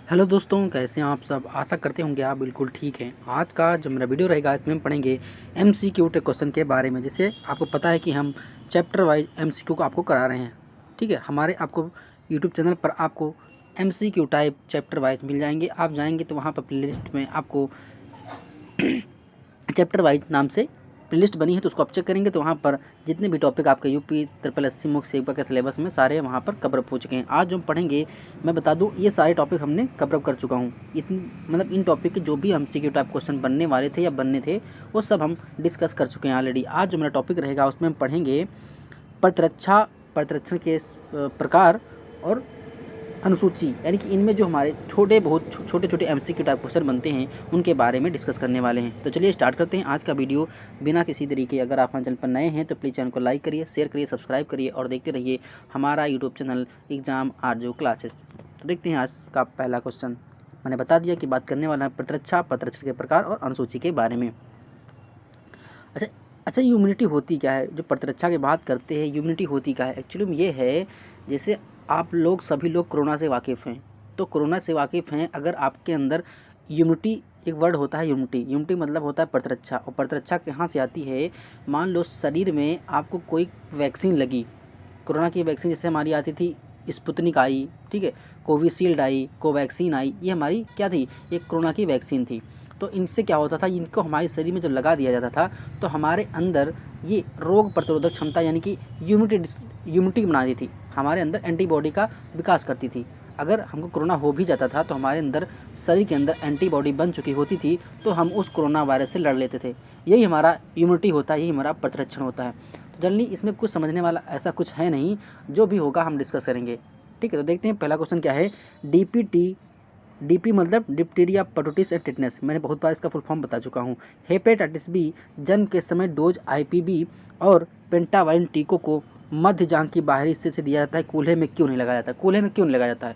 Hello दोस्तों, कैसे हैं आप सब। आशा करते होंगे आप बिल्कुल ठीक हैं। आज का जो मेरा वीडियो रहेगा इसमें हम पढ़ेंगे एमसीक्यू क्वेश्चन के बारे में। जैसे आपको पता है कि हम चैप्टर वाइज एमसीक्यू को आपको करा रहे हैं। ठीक है, हमारे आपको यूट्यूब चैनल पर आपको एमसीक्यू टाइप चैप्टर वाइज मिल जाएंगे। आप जाएंगे तो वहाँ पर प्लेलिस्ट में आपको चैप्टर वाइज नाम से प्लेलिस्ट बनी है, तो उसको आप चेक करेंगे तो वहाँ पर जितने भी टॉपिक आपके यूपी ट्रिपल एससी मुख्य सेवा के सिलेबस में सारे वहाँ पर कवर अप हो चुके हैं। आज जो हम पढ़ेंगे, मैं बता दूँ, ये सारे टॉपिक हमने कवर अप कर चुका हूँ। इतनी मतलब इन टॉपिक के जो भी एमसीक्यू टाइप क्वेश्चन बनने वाले थे या बनने थे वो सब हम डिस्कस कर चुके हैं ऑलरेडी। आज जो मेरा टॉपिक रहेगा उसमें हम पढ़ेंगे प्रतिरक्षण के प्रकार और अनुसूची, यानी कि इनमें जो हमारे छोटे छोटे एमसीक्यू टाइप क्वेश्चन बनते हैं उनके बारे में डिस्कस करने वाले हैं। तो चलिए स्टार्ट करते हैं आज का वीडियो बिना किसी तरीके। अगर आप हमारे चैनल पर नए हैं तो प्लीज़ चैनल को लाइक करिए, शेयर करिए, सब्सक्राइब करिए और देखते रहिए हमारा यूट्यूब चैनल एग्जाम आरजू क्लासेस। तो देखते हैं आज का पहला क्वेश्चन। मैंने बता दिया कि बात करने वाला है प्रतिरक्षण के प्रकार और अनुसूची के बारे में। अच्छा, ह्यूमिडिटी होती क्या है? जो प्रतिरक्षा की बात करते हैं, ह्यूमिडिटी होती क्या है? एक्चुअली में ये है, जैसे आप लोग सभी लोग कोरोना से वाकिफ़ हैं, तो कोरोना से वाकिफ़ हैं। अगर आपके अंदर ह्यूमिडिटी, एक वर्ड होता है ह्यूमिडिटी मतलब होता है प्रतिरक्षा। और प्रतिरक्षा कहाँ से आती है? मान लो शरीर में आपको कोई वैक्सीन लगी, कोरोना की वैक्सीन जैसे हमारी आती थी, स्पुतनिक आई, ठीक है, कोविशील्ड आई, कोवैक्सीन आई, ये हमारी क्या थी? ये कोरोना की वैक्सीन थी। तो इनसे क्या होता था, इनको हमारे शरीर में जब लगा दिया जाता था तो हमारे अंदर ये रोग प्रतिरोधक क्षमता यानी कि यूमिटी बना दी थी, हमारे अंदर एंटीबॉडी का विकास करती थी। अगर हमको कोरोना हो भी जाता था तो हमारे अंदर शरीर के अंदर एंटीबॉडी बन चुकी होती थी, तो हम उस कोरोना वायरस से लड़ लेते थे। यही हमारा इम्यूनिटी होता है, यही हमारा प्रतिरक्षण होता है। तो जनरली इसमें कुछ समझने वाला ऐसा कुछ है नहीं, जो भी होगा हम डिस्कस करेंगे। ठीक है, तो देखते हैं पहला क्वेश्चन क्या है। डीपी मतलब डिप्टीरिया, परटूटिस एंड टिटनेस। मैंने बहुत बार इसका फुल फॉर्म बता चुका हूँ। हेपेटाइटिस बी जन्म के समय डोज आईपीवी और पेंटावाइन टीकों को मध्य जांघ की बाहरी हिस्से से दिया जाता है। कूल्हे में क्यों नहीं लगाया जाता? कूल्हे में क्यों नहीं लगाया जाता है?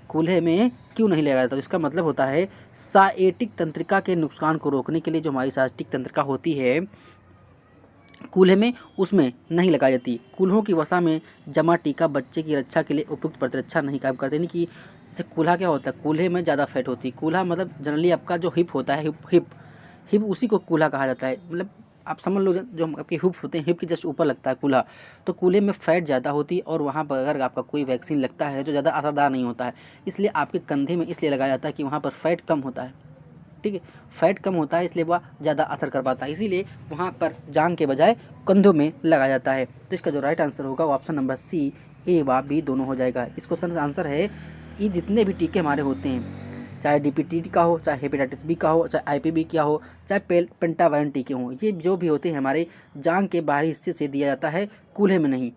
कूल्हे में क्यों नहीं लगाया जाता? इसका मतलब होता है साएटिक तंत्रिका के नुकसान को रोकने के लिए जो हमारी साएटिक तंत्रिका होती है कूल्हे में, उसमें नहीं लगाई जाती। कूल्हों की वसा में जमा टीका बच्चे की रक्षा के लिए उपयुक्त प्रतिरक्षा नहीं काम करते। यानी कि जैसे कूल्हा क्या होता है, कूल्हे में ज़्यादा फैट होती है। कूल्हा मतलब जनरली आपका जो हिप होता है, हिप उसी को कूल्हा कहा जाता है। मतलब आप समझ लो, जो आपके हिप होते हैं, हिप के जस्ट ऊपर लगता है कूल्हा, तो कूल्हे में फैट ज़्यादा होती है। और वहाँ पर अगर आपका कोई वैक्सीन लगता है जो ज़्यादा असरदार नहीं होता है, इसलिए आपके कंधे में इसलिए लगाया जाता है कि वहाँ पर फैट कम होता है। ठीक है, फैट कम होता है इसलिए वह ज़्यादा असर कर पाता है, इसीलिए वहाँ पर जांघ के बजाय कंधों में लगाया जाता है। तो इसका जो राइट आंसर होगा वो ऑप्शन नंबर सी, ए व बी दोनों हो जाएगा। इस क्वेश्चन का आंसर है, ये जितने भी टीके हमारे होते हैं, चाहे डीपीटी का हो, चाहे हेपेटाइटिस बी का हो, चाहे आईपीवी का हो, चाहे पेंटावायरन टीके हों, ये जो भी होते हैं हमारे जांघ के बाहरी हिस्से से दिया जाता है, कूल्हे में नहीं।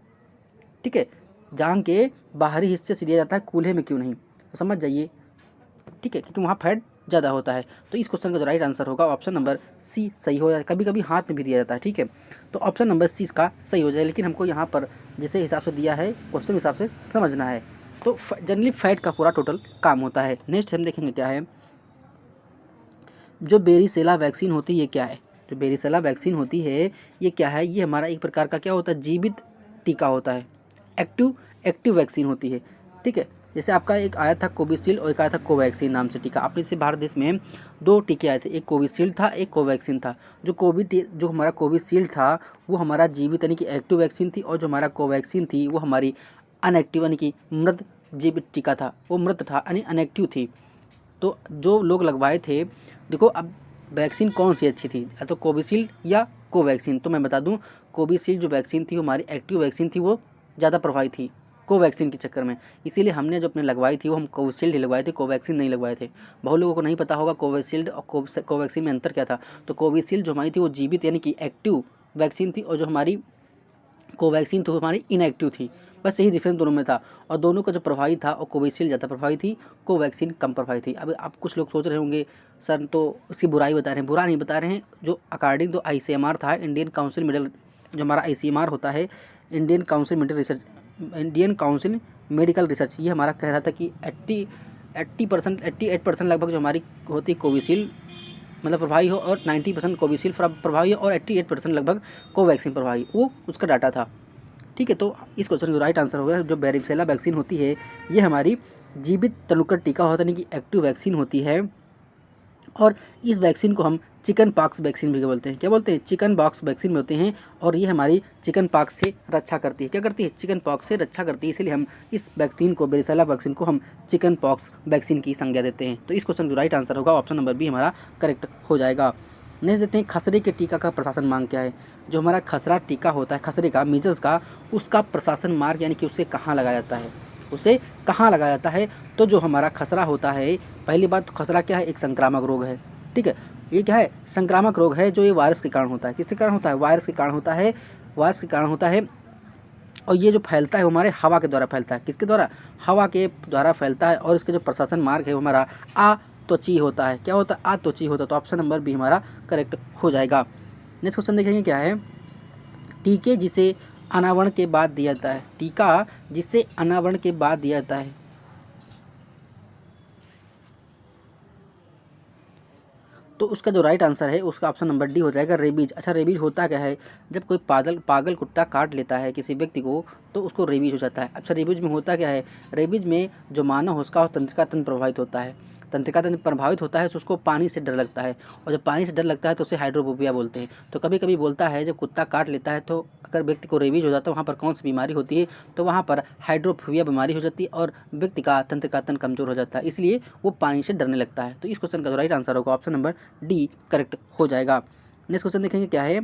ठीक है, जांघ के बाहरी हिस्से से दिया जाता है, कूल्हे में क्यों नहीं, तो समझ जाइए। ठीक है, क्योंकि वहाँ फैट ज़्यादा होता है। तो इस क्वेश्चन का जो राइट आंसर होगा ऑप्शन नंबर सी सही हो जाए। कभी कभी हाथ में भी दिया जाता है, ठीक है, तो ऑप्शन नंबर सी इसका सही हो जाए। लेकिन हमको यहाँ पर जिस हिसाब से दिया है क्वेश्चन के हिसाब से समझना है। तो जनरली फैट का पूरा टोटल काम होता है। नेक्स्ट हम देखेंगे क्या है, जो बेरीसेला वैक्सीन होती है ये क्या है? जो बेरीसेला वैक्सीन होती है ये क्या है? ये हमारा एक प्रकार का क्या होता है, जीवित टीका होता है, एक्टिव वैक्सीन होती है। ठीक है, जैसे आपका एक आया था कोविशील्ड और एक आया था कोवैक्सीन नाम से टीका। अपने से भारत देश में दो टीके आए थे, एक कोविशील्ड था, एक कोवैक्सीन था। जो हमारा कोविशील्ड था वो हमारा जीवित यानी कि एक्टिव वैक्सीन थी, और जो हमारा कोवैक्सीन थी वो हमारी अनएक्टिव यानी कि मृत जीवित टीका था, वो मृत था यानी अनएक्टिव थी। तो जो लोग लगवाए थे, देखो अब वैक्सीन कौन सी अच्छी थी, या तो कोविशील्ड या कोवैक्सीन? तो मैं बता दूं, कोविशील्ड जो वैक्सीन थी हमारी एक्टिव वैक्सीन थी, वो ज़्यादा प्रभावी थी कोवैक्सीन के चक्कर में। इसीलिए हमने जो अपने लगवाई थी वो हम कोविशील्ड ही लगवाए थे, कोवैक्सीन नहीं लगवाए थे। बहुत लोगों को नहीं पता होगा कोविशील्ड और कोवैक्सीन में अंतर क्या था। तो कोविशील्ड जो हमारी थी वो जीवित यानी कि एक्टिव वैक्सीन थी, और जो हमारी कोवैक्सीन तो हमारी इनएक्टिव थी। बस यही डिफरेंस दोनों में था, और दोनों का जो प्रभावी था और कोविशील्ड ज़्यादा प्रभावी थी, कोवैक्सीन कम प्रभावी थी। अब आप कुछ लोग सोच रहे होंगे सर तो इसकी बुराई बता रहे हैं। बुरा नहीं बता रहे हैं, जो अकॉर्डिंग तो ICMR था, इंडियन काउंसिल मेडिकल, जो हमारा ICMR होता है, इंडियन काउंसिल मेडिकल रिसर्च, ये हमारा कह रहा था कि 88% लगभग जो हमारी होती कोविशील्ड मतलब प्रभावी हो, और 90% कोविशील्ड प्रभावी हो, और 88% लगभग कोवैक्सीन प्रभावी, वो उसका डाटा था। ठीक है, तो इस क्वेश्चन का राइट आंसर होगा जो बेरिसेला वैक्सीन होती है ये हमारी जीवित तनुकर टीका होता है, यानी कि एक्टिव वैक्सीन होती है। और इस वैक्सीन को हम चिकन पॉक्स वैक्सीन भी बोलते हैं। क्या बोलते हैं? चिकन पॉक्स वैक्सीन में होते हैं। और ये हमारी चिकन पॉक्स से रक्षा करती है। क्या करती है? चिकन पॉक्स से रक्षा करती है। इसलिए हम इस वैक्सीन को, बेरिसेला वैक्सीन को हम चिकन पॉक्स वैक्सीन की संज्ञा देते हैं। तो इस क्वेश्चन का राइट आंसर होगा ऑप्शन नंबर बी हमारा करेक्ट हो जाएगा। नेक्स्ट देते हैं, खसरे के टीका का प्रशासन मार्ग क्या है? जो हमारा खसरा टीका होता है, खसरे का, मीजल्स का, उसका प्रशासन मार्ग यानी कि उसे कहाँ लगाया जाता है? उसे कहाँ लगाया जाता है? तो जो हमारा खसरा होता है, पहली बात तो खसरा क्या है? एक संक्रामक रोग है। ठीक है, ये क्या है? संक्रामक रोग है, जो ये वायरस के कारण होता है। किसके कारण होता है? वायरस के कारण होता है। वायरस के कारण होता है। और ये जो फैलता है वो हमारे हवा के द्वारा फैलता है। किसके द्वारा? हवा के द्वारा फैलता है। और इसके जो प्रशासन मार्ग है वो हमारा अत्वचीय होता है। क्या होता है? अत्वचीय होता है। तो ऑप्शन नंबर बी हमारा करेक्ट हो जाएगा। नेक्स्ट क्वेश्चन देखेंगे क्या है? टीके जिसे अनावरण के बाद दिया जाता है। टीका जिसे अनावरण के बाद दिया जाता है, तो उसका जो राइट आंसर है उसका ऑप्शन नंबर डी हो जाएगा, रेबीज। अच्छा, रेबीज होता क्या है? जब कोई पागल कुत्ता काट लेता है किसी व्यक्ति को, तो उसको रेबीज हो जाता है। अच्छा, रेबीज में होता क्या है? रेबीज में जो मानव उसका तंत्रिका तंत्र प्रभावित होता है। तंत्रिका तंत्र प्रभावित होता है तो उसको पानी से डर लगता है। और जब पानी से डर लगता है तो उसे हाइड्रोफोबिया बोलते हैं। तो कभी कभी बोलता है जब कुत्ता काट लेता है तो अगर व्यक्ति को रेबीज हो जाता है, वहाँ पर कौन सी बीमारी होती है? तो वहाँ पर हाइड्रोफोबिया बीमारी हो जाती है और व्यक्ति का तंत्रिका तंत्र कमजोर हो जाता है, इसलिए वो पानी से डरने लगता है। तो इस क्वेश्चन का जो राइट आंसर होगा ऑप्शन नंबर डी करेक्ट हो जाएगा। नेक्स्ट क्वेश्चन देखेंगे क्या है?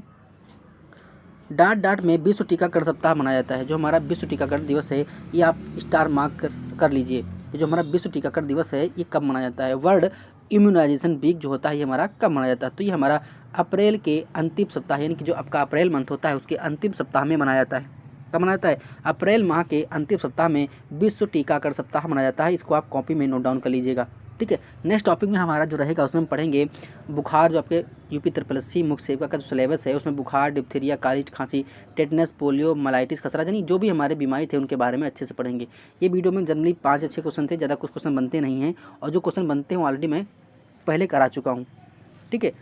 डांट डांट में विश्व टीकाकरण सप्ताह मनाया जाता है। जो हमारा विश्व टीकाकरण दिवस है, ये आप स्टार मार्क कर लीजिए। ये जो हमारा विश्व टीकाकरण दिवस है, ये कब मनाया जाता है? वर्ल्ड इम्यूनाइजेशन वीक जो होता है, ये हमारा कब मनाया जाता है? तो ये हमारा अप्रैल के अंतिम सप्ताह, यानी कि जो आपका अप्रैल मंथ होता है उसके अंतिम सप्ताह में मनाया जाता है। कब मनाया जाता है? अप्रैल माह के अंतिम सप्ताह में विश्व टीकाकरण सप्ताह मनाया जाता है। इसको आप कॉपी में नोट डाउन कर लीजिएगा। ठीक है, नेक्स्ट टॉपिक में हमारा जो रहेगा उसमें हम पढ़ेंगे बुखार। जो आपके यूपी ट्रिपल मुख्य सेविका का जो सिलेबस है उसमें बुखार, डिप्थीरिया, काली खांसी, टेटनस, पोलियो, मलाइटिस, खसरा, यानी जो भी हमारे बीमारी थे उनके बारे में अच्छे से पढ़ेंगे। ये वीडियो में जनरली 5 अच्छे क्वेश्चन थे, ज़्यादा कुछ क्वेश्चन बनते नहीं हैं। और जो क्वेश्चन बनते हैं ऑलरेडी मैं पहले करा चुका हूँ। ठीक है,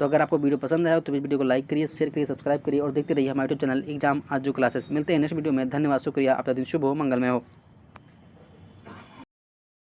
तो अगर आपको वीडियो पसंद आया तो इस वीडियो को लाइक करिए, शेयर करिए, सब्सक्राइब करिए और देखते रहिए हमारे यूट्यूब चैनल एग्जाम आज जो क्लासेस। मिलते हैं नेक्स्ट वीडियो में। धन्यवाद, शुक्रिया। आपका दिन शुभ हो, मंगलमय हो।